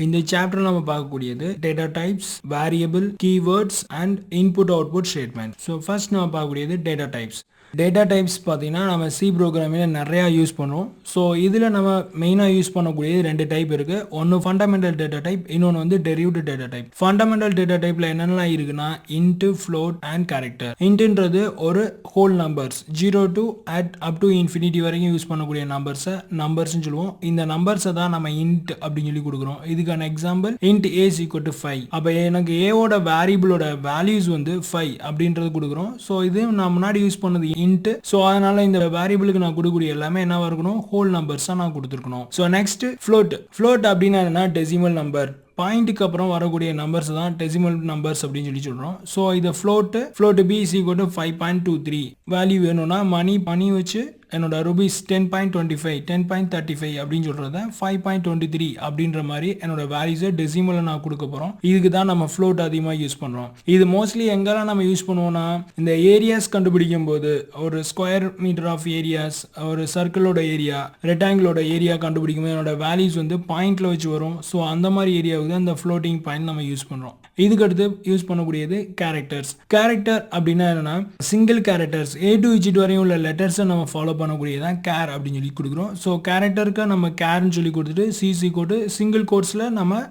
இந்த சாப்டர் நம்ம பார்க்கக்கூடியது data types, variable, keywords and input output statement. So first நம்ம பார்க்கக்கூடியது டேட்டா டைப்ஸ். டேட்டா டைப்ஸ் பார்த்தீங்கன்னா நம்ம சி ப்ரோக்ராமில் நிறையா யூஸ் பண்ணுவோம். ஸோ இதில் நம்ம மெயினாக யூஸ் பண்ணக்கூடியது ரெண்டு டைப் இருக்குது. ஒன்று ஃபண்டமெண்டல் டேட்டா டைப், இன்னொன்று வந்து derived data type. Fundamental data டைப்பில் என்னென்னலாம் இருக்குன்னா இன்ட்டு, ஃப்ளோட் அண்ட் கேரக்டர். இன்ட்டுன்றது ஒரு whole numbers 0 to up to infinity வரைக்கும் யூஸ் பண்ணக்கூடிய நம்பர்ஸ்னு சொல்லுவோம். இந்த நம்பர்ஸை தான் நம்ம இன்ட் அப்படின்னு சொல்லி கொடுக்குறோம். இதுக்கான example int A is equal to 5. அப்போ எனக்கு ஏவோட வேரியபிளோட வேல்யூஸ் வந்து 5 அப்படின்றது கொடுக்குறோம். ஸோ இது நான் முன்னாடி யூஸ் பண்ணது இன்ட். ஸோ அதனால இந்த வேரியபிளுக்கு நான் கொடுக்கக்கூடிய எல்லாமே என்ன இருக்கணும், ஹோல் நம்பர்ஸா நான் கொடுத்துருக்கணும். So next float. ஃப்ளோட் அப்படின்னா என்ன, டெசிமல் நம்பர். பாயிண்ட்டுக்கு அப்புறம் வரக்கூடிய நம்பர்ஸ் தான் டெசிமல் நம்பர்ஸ் அப்படின்னு சொல்லி சொல்றோம். ஸோ இது float b is equal to 5.23. Value வேணும்னா மணி வச்சு என்னோட ருபீஸ் 10.25 10.35 அப்படின்னு சொல்றத 5.23 அப்படின்ற மாதிரி என்னோட வேல்யூஸை டெசிமலை நான் கொடுக்க போறோம். இதுக்கு தான் நம்ம ஃப்ளோட் அதிகமாக யூஸ் பண்றோம். இது மோஸ்ட்லி எங்கெல்லாம் நம்ம யூஸ் பண்ணுவோம்னா இந்த ஏரியாஸ் கண்டுபிடிக்கும் போது, ஒரு ஸ்கொயர் மீட்டர் ஆஃப் ஏரியாஸ், ஒரு சர்க்கிளோட ஏரியா, ரெக்டாங்கிளோட ஏரியா கண்டுபிடிக்கும் போது என்னோட வேல்யூஸ் வந்து பாயிண்ட்ல வச்சு வரும். ஸோ அந்த மாதிரி ஏரியாவுக்கு தான் இந்த ஃப்ளோட்டிங் பாயிண்ட் நம்ம யூஸ் பண்றோம். இதுக்கு அடுத்து யூஸ் பண்ணக்கூடியது கேரக்டர்ஸ். கேரக்டர் அப்படின்னா என்னன்னா single characters, A to Z வரையும் உள்ள லெட்டர்ஸை நம்ம ஃபாலோ பண்ணக்கூடியதான் கேர் அப்படின்னு சொல்லி கொடுக்குறோம். ஸோ கேரக்டருக்கு நம்ம கேர்னு சொல்லி கொடுத்துட்டு சிசி கோட்டு சிங்கிள் கோட்ஸில் நம்ம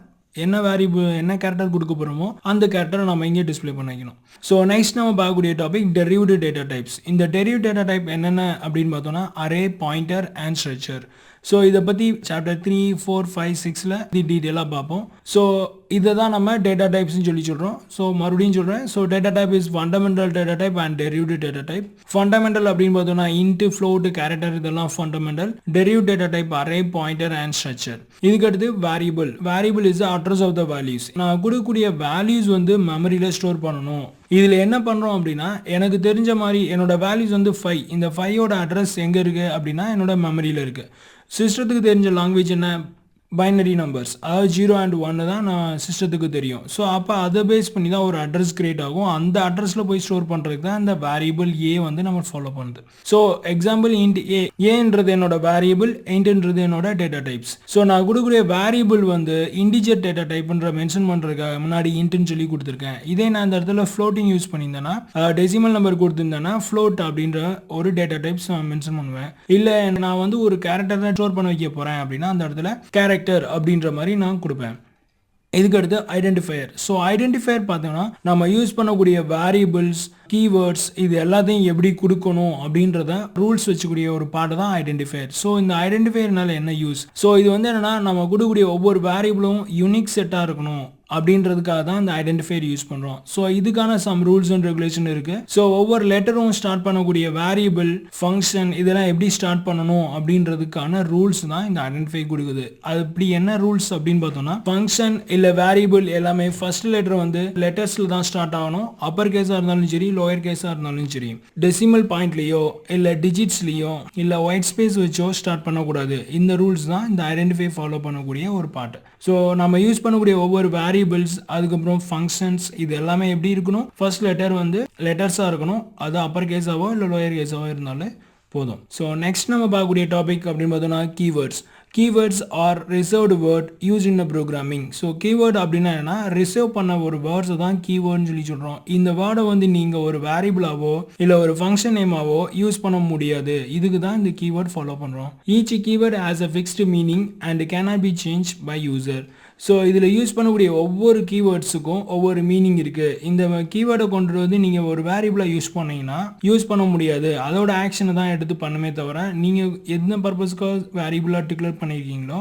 என்ன வேரியபிள் என்ன கேரக்டர் கொடுக்க போகிறோமோ அந்த கேரக்டரை நம்ம இங்கே டிஸ்பிளே பண்ணிக்கணும். ஸோ நெக்ஸ்ட் நம்ம பார்க்கக்கூடிய டாபிக் டெரிவ்டு டேட்டா டைப்ஸ். இந்த டெரிவ்டு டேட்டா டைப் என்னென்ன அப்படின்னு பார்த்தோம்னா array, pointer and structure. So இதை பற்றி சாப்டர் 3, 4, 5, 6ல் டீட்டெயிலாக பார்ப்போம். ஸோ இதை தான் நம்ம டேட்டா டைப்ஸ்னு சொல்லி சொல்கிறோம். ஸோ மறுபடியும் சொல்கிறேன். So data type is fundamental data type and derived data type. Fundamental அப்படின்னு பார்த்தோம்னா இன்ட்டு, ஃப்ளோட், கேரக்டர் இதெல்லாம் fundamental. Derived data type array, pointer and structure. இதுக்கடுத்து variable. Variable is address of the values. நான் கொடுக்கக்கூடிய values வந்து மெமரியில் store பண்ணணும். இதில் என்ன பண்ணுறோம் அப்படின்னா எனக்கு தெரிஞ்ச மாதிரி என்னோட வேல்யூஸ் வந்து 5. இந்த 5ஓட அட்ரஸ் எங்கே இருக்குது அப்படின்னா என்னோட மெமரியில் இருக்குது. சிஸ்டத்துக்கு தெரிஞ்ச லாங்குவேஜ் என்ன, பைனரி நம்பர்ஸ், அதாவது 0 and 1 தான் நான் சிஸ்டத்துக்கு தெரியும். ஸோ அப்போ அதை பேஸ் பண்ணி தான் ஒரு அட்ரஸ் கிரியேட் ஆகும். அந்த அட்ரஸில் போய் ஸ்டோர் பண்ணுறதுக்கு தான் இந்த வேரியபிள் ஏ வந்து நம்ம ஃபாலோ பண்ணுது. ஸோ எக்ஸாம்பிள் இன்ட் ஏன்றது என்னோட வேரியபிள், இன்ட்ன்றது என்னோட டேட்டா டைப்ஸ். ஸோ நான் கொடுக்கக்கூடிய வேரியபிள் வந்து இன்டிஜர் டேட்டா டைப்ன்ற மென்ஷன் பண்ணுறதுக்காக முன்னாடி இன்ட்னு சொல்லி கொடுத்துருக்கேன். இதே நான் இந்த இடத்துல ஃப்ளோட்டிங் யூஸ் பண்ணியிருந்தேன்னா, டெசிமல் நம்பர் கொடுத்துருந்தேன்னா ஃப்ளோட் அப்படின்ற ஒரு டேட்டா டைப்ஸ் நான் மென்ஷன் பண்ணுவேன். இல்லை நான் வந்து ஒரு கேரக்டர் தான் ஸ்டோர் பண்ண வைக்க போகிறேன் அப்படின்னா அந்த இடத்துல கேரக்டர் அப்படின்ற மாதிரி நான் கொடுப்பேன். இதுக்கு அடுத்து ஐடென்டிஃபையர். ஸோ ஐடென்டிஃபையர் பார்த்தோம்னா நம்ம யூஸ் பண்ணக்கூடிய வேரியபிள்ஸ், கீவேர்ட்ஸ் இது எல்லாத்தையும் எப்படி கொடுக்கணும் அப்படின்றத ரூல்ஸ் வச்சுக்கூடிய ஒரு பாட்டு தான் ஐடென்டிஃபையர். ஸோ இந்த ஐடென்டிஃபையர்னால என்ன யூஸ்? ஸோ இது வந்து என்னன்னா நம்ம கொடுக்கக்கூடிய ஒவ்வொரு வேரியபிளும் யூனிக் செட்டாக இருக்கணும் அப்படின்றதுக்காக தான் இந்த ஐடென்டிஃபையர் யூஸ் பண்ணுறோம். ஸோ இதுக்கான சம் ரூல்ஸ் அண்ட் ரெகுலேஷன் இருக்குது. ஸோ ஒவ்வொரு லெட்டரும் ஸ்டார்ட் பண்ணக்கூடிய வேரியபிள், ஃபங்க்ஷன் இதெல்லாம் எப்படி ஸ்டார்ட் பண்ணணும் அப்படின்றதுக்கான ரூல்ஸ் தான் இந்த ஐடென்டிஃபை கொடுக்குது. அது இப்படி என்ன ரூல்ஸ் அப்படின்னு பார்த்தோம்னா ஃபங்க்ஷன் இல்லை வேரியபிள் எல்லாமே ஃபர்ஸ்ட் லெட்டர் வந்து லெட்டர்ஸில் தான் ஸ்டார்ட் ஆகணும். அப்பர் கேஸாக இருந்தாலும் சரி, லோயர் கேஸாக இருந்தாலும் சரி. டெசிமல் பாயிண்ட்லேயோ இல்லை டிஜிட்ஸ்லேயோ இல்லை ஒயிட் ஸ்பேஸ் வச்சோ ஸ்டார்ட் பண்ணக்கூடாது. இந்த ரூல்ஸ் தான் இந்த ஐடென்டிஃபை ஃபாலோ பண்ணக்கூடிய ஒரு பாட்டு. ஸோ நம்ம யூஸ் பண்ணக்கூடிய ஒவ்வொரு வேரியபிள்ஸ், அதுக்கப்புறம் ஃபங்க்ஷன்ஸ் இது எல்லாமே எப்படி இருக்கணும், ஃபர்ஸ்ட் லெட்டர் வந்து லெட்டர்ஸாக இருக்கணும். அது அப்பர் கேஸாவோ இல்லை லோயர் கேஸாவோ இருந்தாலே போதும். ஸோ நெக்ஸ்ட் நம்ம பார்க்கக்கூடிய டாபிக் அப்படின்னு பார்த்தோம்னா keywords. Keywords are reserved word used in a programming. So keyword அப்படின்னா என்ன, ரிசர்வ் பண்ண ஒரு வேர்ட்ஸை தான் கீவேர்ட்னு சொல்லி சொல்கிறோம். இந்த வேர்டை வந்து நீங்கள் ஒரு வேரியபிளாவோ இல்லை ஒரு ஃபங்க்ஷன் நேமாவோ யூஸ் பண்ண முடியாது. இதுக்கு தான் இந்த கீவேர்ட் ஃபாலோ பண்ணுறோம். Each keyword has a fixed meaning and cannot be changed by user. So இதில் யூஸ் பண்ணக்கூடிய ஒவ்வொரு கீவேர்ட்ஸுக்கும் ஒவ்வொரு மீனிங் இருக்குது. இந்த கீவேர்டை கொண்டு வந்து நீங்கள் ஒரு வேரியபிளாக யூஸ் பண்ணீங்கன்னா யூஸ் பண்ண முடியாது. அதோட ஆக்ஷனை தான் எடுத்து பண்ணுமே தவிர நீங்கள் எந்த பர்பஸ்க்காக வேரியபிளாக டிக்ளேர் பண்ணியிருக்கீங்களோ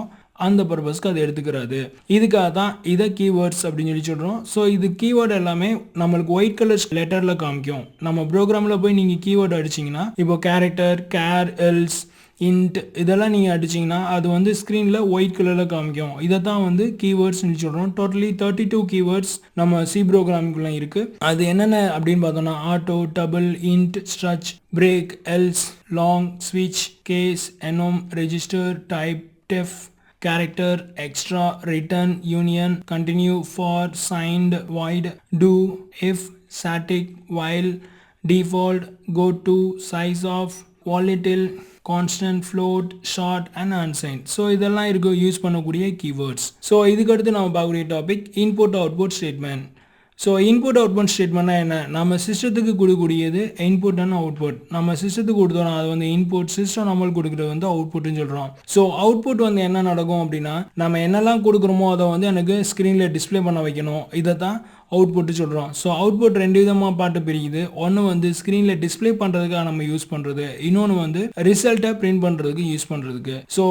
அந்த பர்பஸ்க்கு அதை எடுத்துக்கிறாது. இதுக்காக தான் இதை கீவேர்ட்ஸ் அப்படின்னு சொல்லி சொல்கிறோம். ஸோ இது கீவேர்டு எல்லாமே நம்மளுக்கு ஒயிட் கலர் லெட்டரில் காமிக்கும். நம்ம ப்ரோக்ராமில் போய் நீங்கள் கீவேர்டு அடிச்சிங்கன்னா இப்போ கேரக்டர், கேர், எல்ஸ், இன்ட் இதெல்லாம் நீங்கள் அடிச்சிங்கன்னா அது வந்து ஸ்க்ரீனில் ஒயிட் கலரில் காமிக்கும். இதை தான் வந்து கீவேர்ட்ஸ்னு சொல்கிறோம். டோட்டலி 32 கீவேர்ட்ஸ் நம்ம சி ப்ரோக்ராமுக்குள்ளே இருக்குது. அது என்னென்ன அப்படின்னு பார்த்தோம்னா auto, double, int, struct, break, else, long, ஸ்விட்ச், case, enum, register, typedef, character, extra, return, union, continue, for, signed, void, do, if, static, while, default, go to, size of, volatile, constant, float, short and unsigned. So இதெல்லாம் இருக்கு use பண்ணக்கூடிய keywords. So இதுக்கு அடுத்து நம்ம பார்க்கக்கூடிய topic input output statement. So input output ஸ்டேட்மெண்ட்னா என்ன? நம்ம சிஸ்டத்துக்கு கொடுக்கக்கூடியது இன்புட் அண்ட் அவுட்புட். நம்ம சிஸ்டத்துக்கு கொடுத்தோம் அது வந்து இன்புட், சிஸ்டம் நம்மளுக்கு கொடுக்குறது வந்து அவுட்புட்னு சொல்கிறோம். ஸோ அவுட்புட் வந்து என்ன நடக்கும் அப்படின்னா நம்ம என்னெல்லாம் கொடுக்குறோமோ அதை வந்து எனக்கு ஸ்க்ரீனில் டிஸ்பிளே பண்ண வைக்கணும். இதை தான் அவுட்புட்டு சொல்கிறோம். ஸோ அவுட்புட் ரெண்டு விதமாக பாட்டு பிரிக்குது. ஒன்று வந்து ஸ்க்ரீனில் டிஸ்பிளே பண்ணுறதுக்காக நம்ம யூஸ் பண்ணுறது, இன்னொன்று வந்து ரிசல்ட்டை பிரிண்ட் பண்ணுறதுக்கு யூஸ் பண்ணுறதுக்கு. So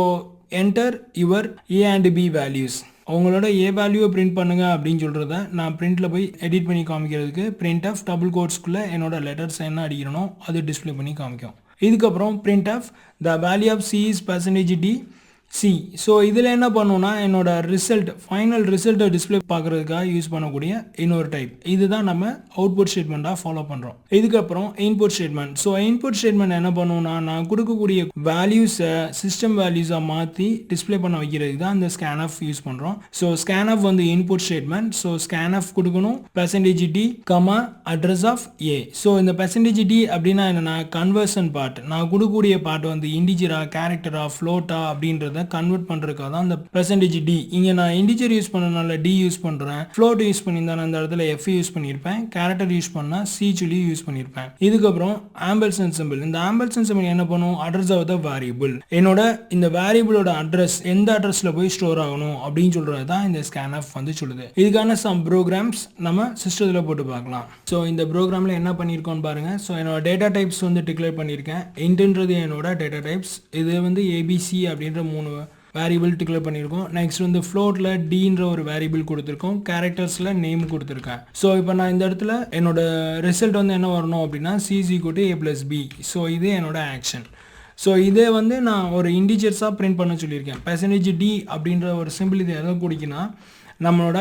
enter your a and b values. உங்களோட ஏ வேல்யூவை பிரிண்ட் பண்ணுங்க அப்படின்னு சொல்கிறத நான் பிரிண்டில் போய் எடிட் பண்ணி காமிக்கிறதுக்கு பிரிண்ட் ஆஃப் டபுள் கோட்ஸ்குள்ளே என்னோட லெட்டர்ஸ் என்ன அடிக்கிறனோ அது டிஸ்பிளே பண்ணி காமிக்கும். இதுக்கப்புறம் print of the value of c is %d c. So இதில் என்ன பண்ணுன்னா என்னோட ரிசல்ட் ஃபைனல் ரிசல்ட்டை டிஸ்பிளே பார்க்குறதுக்காக யூஸ் பண்ணக்கூடிய இன்னொரு டைப். இதுதான் நம்ம அவுட்புட் ஸ்டேட்மெண்ட்டாக ஃபாலோ பண்ணுறோம். இதுக்கப்புறம் input statement. So input statement என்ன பண்ணுன்னா நான் கொடுக்கக்கூடிய வேல்யூஸை சிஸ்டம் வேல்யூஸாக மாற்றி டிஸ்பிளே பண்ண வைக்கிறதுக்கு தான் இந்த ஸ்கேன்எஃப் யூஸ் பண்ணுறோம். ஸோ ஸ்கேன்எஃப் வந்து இன்புட் ஸ்டேட்மெண்ட். ஸோ ஸ்கேன்எஃப் கொடுக்கணும் %d, address of a. So இந்த %d அப்படின்னா என்னென்னா கன்வர்ஷன் பார்ட். நான் கொடுக்கக்கூடிய பார்ட் வந்து இண்டிஜரா, கேரக்டரா, ஃப்ளோட்டா அப்படின்றத கன்வெர்ட் பண்றதுக்காக தான் அந்த %d. இங்க நான் இன்டிஜர் யூஸ் பண்ணனால d யூஸ் பண்றேன். ஃப்ளோட் யூஸ் பண்ணியிருந்தா அந்த இடத்துல f யூஸ் பண்ணியிருப்பேன். கேரக்டர் யூஸ் பண்ணா c சொல்லி யூஸ் பண்ணியிருப்பேன். இதுக்கப்புறம் ஆம்பர்சன் சிம்பிள். இந்த ஆம்பர்சன் சிம்பிள் என்ன பண்ணும்? Address of the variable. என்னோட இந்த வேரியபிளோட அட்ரஸ் எந்த அட்ரஸ்ல போய் ஸ்டோர் ஆகணும் அப்படின்னு சொல்றது தான் இந்த ஸ்கேன்எஃப் வந்து சொல்லுது. இதுக்கான சம் ப்ரோக்ராம்ஸ் நம்ம சிஸ்டத்துல போட்டு பார்க்கலாம். ஸோ இந்த ப்ரோக்ராம்ல என்ன பண்ணியிருக்கோம்னு பாருங்க. ஸோ என்னோட டேட்டா டைப்ஸ் வந்து டிக்ளேர் பண்ணியிருக்கேன். இன்ட்ன்றது என்னோட டேட்டா டைப்ஸ். இது வந்து ஏபிசி அப்படின்ற 3 வேரியபிள் டிக்ளேர் பண்ணியிருக்கோம். நெக்ஸ்ட் வந்து ஃப்ளோட்டில் டீன்ற ஒரு வேரியபிள் கொடுத்துருக்கோம். கேரக்டர்ஸில் நேம் கொடுத்துருக்கேன். ஸோ இப்போ நான் இந்த இடத்துல என்னோட ரிசல்ட் வந்து என்ன வரணும் அப்படின்னா c = a+b. ஸோ இது என்னோட ஆக்ஷன். ஸோ இதே வந்து நான் ஒரு இண்டிஜர்ஸாக பிரிண்ட் பண்ண சொல்லியிருக்கேன். %d அப்படின்ற ஒரு சிம்பிள் இது எதை குறிக்குன்னா நம்மளோட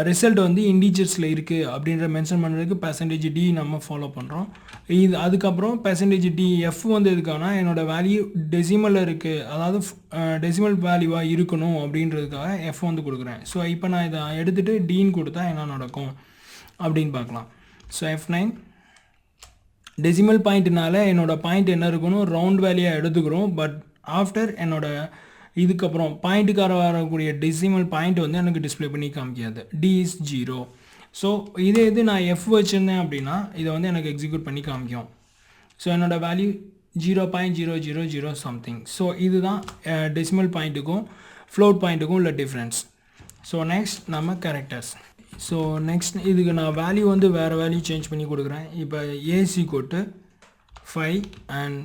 ரிசல்ட் வந்து இண்டிஜர்ஸில் இருக்குது அப்படின்ற மென்ஷன் பண்ணுறதுக்கு %d நம்ம ஃபாலோ பண்ணுறோம். இது அதுக்கப்புறம் %d f வந்து எதுக்கானா என்னோட வேல்யூ டெசிமலில் இருக்குது, அதாவது டெசிமல் வேல்யூவாக இருக்கணும் அப்படின்றதுக்காக f வந்து கொடுக்குறேன். ஸோ இப்போ நான் இதை எடுத்துகிட்டு டீன்னு கொடுத்தா என்ன நடக்கும் அப்படின்னு பார்க்கலாம். ஸோ F9 டெசிமல் பாயிண்ட்னால என்னோட பாயிண்ட் என்ன இருக்கணும்? ரவுண்ட் வேல்யூயாக எடுத்துக்கிறோம். பட் ஆஃப்டர் என்னோட இதுக்கப்புறம் பாயிண்ட்டுக்கார வரக்கூடிய டெசிமல் பாயிண்ட் வந்து எனக்கு டிஸ்பிளே பண்ணி காமிக்காது. d is 0. ஸோ இது நான் f வச்சுருந்தேன் அப்படின்னா இதை வந்து எனக்கு எக்ஸிக்யூட் பண்ணி காமிக்கும். ஸோ என்னோட வேல்யூ 0.000 சம்திங். ஸோ இதுதான் டெசிமல் பாயிண்ட்டுக்கும் ஃப்ளோட் பாயிண்ட்டுக்கும் உள்ள டிஃப்ரென்ஸ். ஸோ நெக்ஸ்ட் நம்ம கேரக்டர்ஸ். ஸோ நெக்ஸ்ட் இதுக்கு நான் வேல்யூ வந்து வேறு வேல்யூ சேஞ்ச் பண்ணி கொடுக்குறேன். இப்போ a = 5 and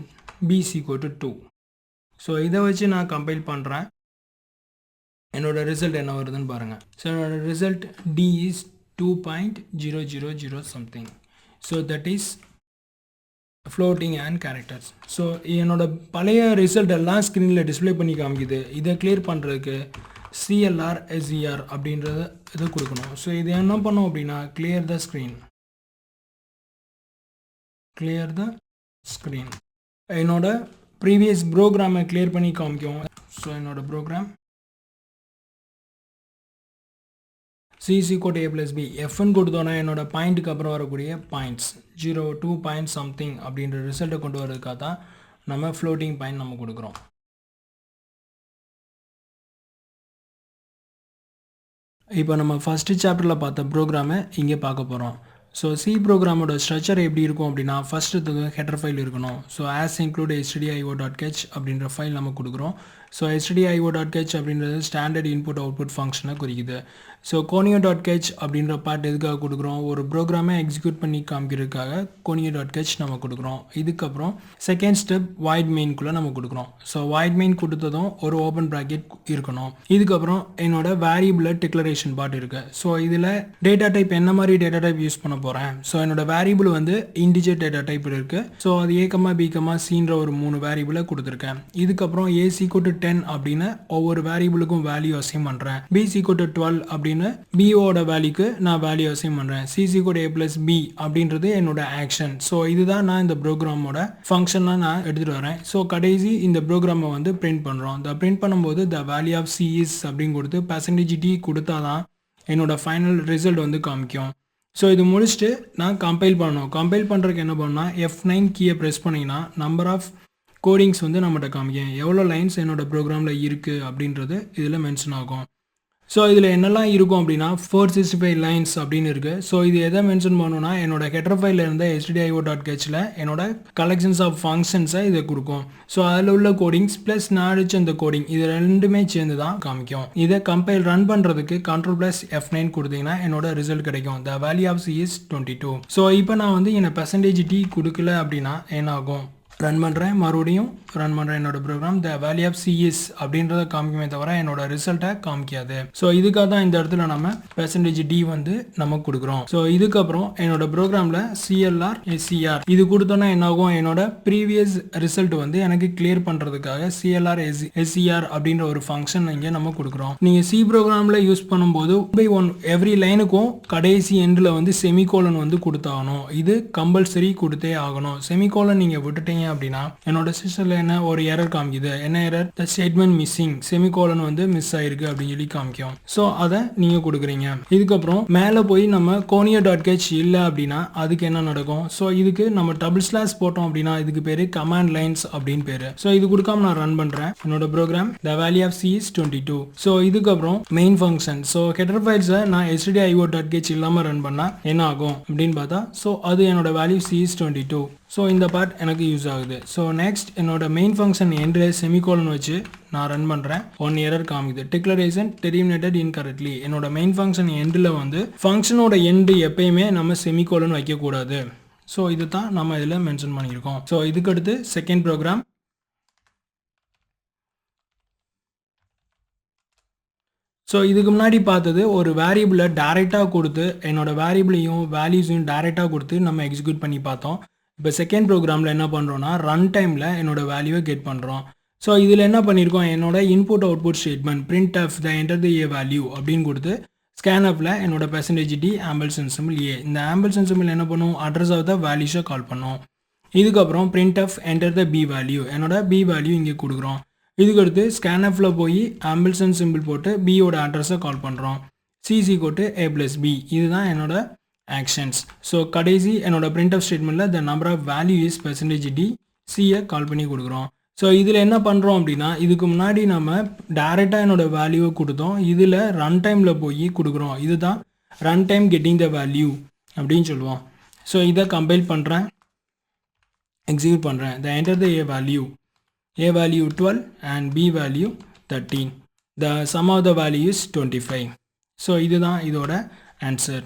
b = 2. ஸோ இதை வச்சு நான் கம்பைல் பண்ணுறேன். என்னோட ரிசல்ட் என்ன வருதுன்னு பாருங்கள். ஸோ என்னோட result d is 2.000 something. So that is floating and characters. So என்னோட பழைய ரிசல்ட் எல்லாம் ஸ்க்ரீனில் டிஸ்பிளே பண்ணி காமிக்குது. இதை கிளியர் பண்ணுறதுக்கு CLR SER அப்படின்றத இதை கொடுக்கணும். ஸோ இது என்ன பண்ணோம் அப்படின்னா கிளியர் த ஸ்க்ரீன். என்னோட ப்ரீவியஸ் ப்ரோக்ராமை கிளியர் பண்ணி காமிக்கும். ஸோ என்னோட ப்ரோக்ராம் c = a+b. fன்னு கொடுத்தோன்னா என்னோட பாயிண்ட்டுக்கு அப்புறம் வரக்கூடிய பாயிண்ட்ஸ் 0, 2 பாயிண்ட் சம்திங் அப்படின்ற ரிசல்ட்டை கொண்டு வரதுக்காக தான் நம்ம ஃப்ளோட்டிங் பாயிண்ட் நம்ம கொடுக்குறோம். இப்போ நம்ம ஃபஸ்ட்டு சாப்டரில் பார்த்த ப்ரோக்ராமை இங்கே பார்க்க போகிறோம். ஸோ சி ப்ரோக்ராமோட ஸ்ட்ரக்சர் எப்படி இருக்கும் அப்படின்னா ஃபஸ்ட்டு ஹெடர் ஃபைல் இருக்கணும். ஸோ ஆஸ் இன்க்ளூட் stdio.h அப்படின்ற ஃபைல் நம்ம கொடுக்குறோம். ஸோ stdio.h அப்படின்றது ஸ்டாண்டர்ட் இன்புட் அவுட்புட் ஃபங்க்ஷனை குறிக்குது. ஸோ conio.h அப்படின்ற பார்ட் எதுக்காக கொடுக்குறோம்? ஒரு ப்ரோக்ராமை எக்ஸிக்யூட் பண்ணி காமிக்கிறதுக்காக conio.h நம்ம கொடுக்குறோம். இதுக்கப்புறம் செகண்ட் ஸ்டெப் வாய்ட் மெயின்குள்ளே நம்ம கொடுக்குறோம். ஸோ வாய்ட் மெயின் கொடுத்ததும் ஒரு ஓப்பன் ப்ராக்கெட் இருக்கணும். இதுக்கப்புறம் என்னோட வேரியபிள் டிக்ளரேஷன் பார்ட் இருக்குது. ஸோ இதில் டேட்டா டைப் என்ன மாதிரி டேட்டா டைப் யூஸ் பண்ண போகிறேன்? ஸோ என்னோட வேரியபிள் வந்து இன்டிஜர் டேட்டா டைப் இருக்குது. ஸோ அது a, b, cன்ற ஒரு 3 வேரியபிளை கொடுத்துருக்கேன். இதுக்கப்புறம் a = 10 அப்படின்னு ஒவ்வொரு வேரியபிளுக்கும் வேல்யூ அசைன் பண்ணுறேன். b = 12 அப்படின்னு b-ஓட வேல்யூக்கு நான் வேல்யூ அசைன் பண்ணுறேன். c = a+b அப்படின்றது என்னோட ஆக்ஷன். ஸோ இதுதான் நான் இந்த ப்ரோக்ராமோட ஃபங்க்ஷனாக நான் எடுத்துகிட்டு வரேன். ஸோ கடைசி இந்த ப்ரோக்ராமை வந்து பிரிண்ட் பண்ணுறோம். இந்த பிரிண்ட் பண்ணும்போது the value of c is அப்படின்னு கொடுத்து %d கொடுத்தா தான் என்னோட ஃபைனல் ரிசல்ட் வந்து காமிக்கும். ஸோ இது முடிச்சுட்டு நான் கம்பைல் பண்ணணும். கம்பைல் பண்ணுறதுக்கு என்ன பண்ணால் F9 கீயை ப்ரெஸ் பண்ணிங்கன்னா நம்பர் ஆஃப் கோடிங்ஸ் வந்து நம்மகிட்ட காமிக்கும் எவ்வளோ லைன்ஸ் என்னோட ப்ரோக்ராமில் இருக்குது அப்படின்றது இதில் மென்ஷன் ஆகும். ஸோ இதில் என்னெல்லாம் இருக்கும் அப்படின்னா 465 லைன்ஸ் அப்படின்னு இருக்குது. ஸோ இது எதை மென்ஷன் பண்ணணும்னா என்னோட ஹெடர் ஃபைலில் இருந்த stdio.hல என்னோட கலெக்ஷன்ஸ் ஆஃப் ஃபங்க்ஷன்ஸை இதை கொடுக்கும். ஸோ அதில் உள்ள கோடிங்ஸ் ப்ளஸ் நான் அடிச்ச அந்த கோடிங் இது ரெண்டுமே சேர்ந்து தான் காமிக்கும். இதை கம்பைல் ரன் பண்ணுறதுக்கு Ctrl+F9 கொடுத்தீங்கன்னா என்னோட ரிசல்ட் கிடைக்கும். The value of C is 22. So இப்போ நான் வந்து என்ன %t கொடுக்கல அப்படின்னா என்ன ஆகும், ரன் பண்ணுறேன், மறுபடியும் ரன் பண்ணுறேன் என்னோட program. The value of c is அப்படின்றத காமிக்குமே தவிர என்னோட ரிசல்ட்டை காமிக்காது. ஸோ இதுக்காக தான் இந்த இடத்துல நம்ம %d வந்து நம்ம கொடுக்குறோம். ஸோ இதுக்கப்புறம் என்னோட ப்ரோக்ராமில் CLR SCR இது கொடுத்தோன்னா என்னாகும், என்னோட ப்ரீவியஸ் ரிசல்ட் வந்து எனக்கு கிளியர் பண்ணுறதுக்காக CLR SCR அப்படின்ற ஒரு ஃபங்க்ஷன் இங்கே நம்ம கொடுக்குறோம். நீங்கள் சி ப்ரோக்ராமில் யூஸ் பண்ணும்போது பை ஒன் எவ்ரி லைனுக்கும் கடைசி எண்டில் வந்து செமிகோலன் வந்து கொடுத்தாகணும். இது கம்பல்சரி கொடுத்தே ஆகணும். செமிகோலன் நீங்கள் விட்டுட்டீங்க அப்படின்னா என்னோட சிஸ்டம்ல என்ன ஒரு எரர் காமிக்குது, என்ன error, the statement missing, semicolon வந்து மிஸ் ஆயிருக்கு அப்படின்னு சொல்லி காமிக்கும். ஸோ அதை நீங்க கொடுக்குறீங்க. இதுக்கப்புறம் மேலே போய் நம்ம conio.h இல்லை அப்படின்னா அதுக்கு என்ன நடக்கும். ஸோ இதுக்கு நம்ம டபுள் ஸ்லாஷ் போட்டோம் அப்படின்னா இதுக்கு பேரு கமாண்ட் லைன்ஸ் அப்படின்னு பேரு. ஸோ இது கொடுக்காம நான் ரன் பண்றேன் என்னோட program. The value of C is 22. So இதுக்கப்புறம் மெயின் ஃபங்க்ஷன். ஸோ ஹெடர் ஃபைல்ஸை நான் stdio.h இல்லாம ரன் பண்ணா என்ன ஆகும் அப்படின்னு பார்த்தா, ஸோ அது என்னோட வேல்யூ C is 22. ஸோ இந்த பார்ட் எனக்கு யூஸ் ஆகுது. ஸோ நெக்ஸ்ட் என்னோட மெயின் ஃபங்க்ஷன் எண்டு செமிகோலன் வச்சு நான் ரன் பண்ணுறேன். ஒன் எரர் காமிக்குது, டிக்ளரேஷன் டெர்மினேட்டட் இன்கரெக்ட்லி. என்னோட மெயின் ஃபங்க்ஷன் எண்டில் வந்து ஃபங்க்ஷனோட எண்டு எப்பயுமே நம்ம செமிகோலன் வைக்கக்கூடாது. ஸோ இது தான் நம்ம இதில் மென்ஷன் பண்ணியிருக்கோம். ஸோ இதுக்கடுத்து செகண்ட் ப்ரோக்ராம். ஸோ இதுக்கு முன்னாடி பார்த்தது ஒரு வேரியபிளை டைரெக்டாக கொடுத்து என்னோட வேரியபிளையும் வேல்யூஸையும் டைரெக்டாக கொடுத்து நம்ம எக்ஸிக்யூட் பண்ணி பார்த்தோம். இப்போ செகண்ட் ப்ரோக்ராமில் என்ன பண்ணுறோன்னா ரன் டைமில் என்னோட வேல்யூவை கெட் பண்ணுறோம். ஸோ இதில் என்ன பண்ணியிருக்கோம், என்னோட input output statement printf the enter the a value அப்படின்னு கொடுத்து ஸ்கேன்அப்பில் என்னோட %d ஆம்பிள்சன் சிம்பிள் a, இந்த ஆம்பிள்சன் சிம்பிள் என்ன பண்ணும், அட்ரஸ் ஆஃப் த வேல்யூஸை கால் பண்ணோம். இதுக்கப்புறம் printf enter the b value, என்னோட b வேல்யூ இங்கே கொடுக்குறோம். இதுக்கடுத்து ஸ்கேன்அப்பில் போய் ஆம்பிள்சன் சிம்பிள் போட்டு பியோட அட்ரஸை கால் பண்ணுறோம். c a+b இதுதான் என்னோட ஆக்ஷன்ஸ். ஸோ கடைசி என்னோட printf ஸ்டேட்மெண்ட்டில் the number of value is %d c-யை கால் பண்ணி கொடுக்குறோம். ஸோ இதில் என்ன பண்ணுறோம் அப்படின்னா இதுக்கு முன்னாடி நம்ம டைரெக்டாக என்னோட வேல்யூவை கொடுத்தோம், இதில் ரன் டைமில் போய் கொடுக்குறோம். இதுதான் run time getting the value அப்படின்னு சொல்லுவோம். ஸோ இதை கம்பைல் பண்ணுறேன், எக்ஸிக்யூட் பண்ணுறேன். த enter the a value 12 and b value 13. The sum of the value is 25. So இதுதான் இதோட ஆன்சர்.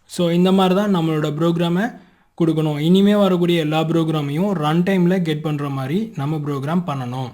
ஸோ இந்த மாதிரி தான் நம்மளோட ப்ரோக்ராமை கொடுக்கணும். இனிமேல் வரக்கூடிய எல்லா ப்ரோக்ராமையும் ரன் டைமில் கெட் பண்ணுற மாதிரி நம்ம ப்ரோக்ராம் பண்ணணும்.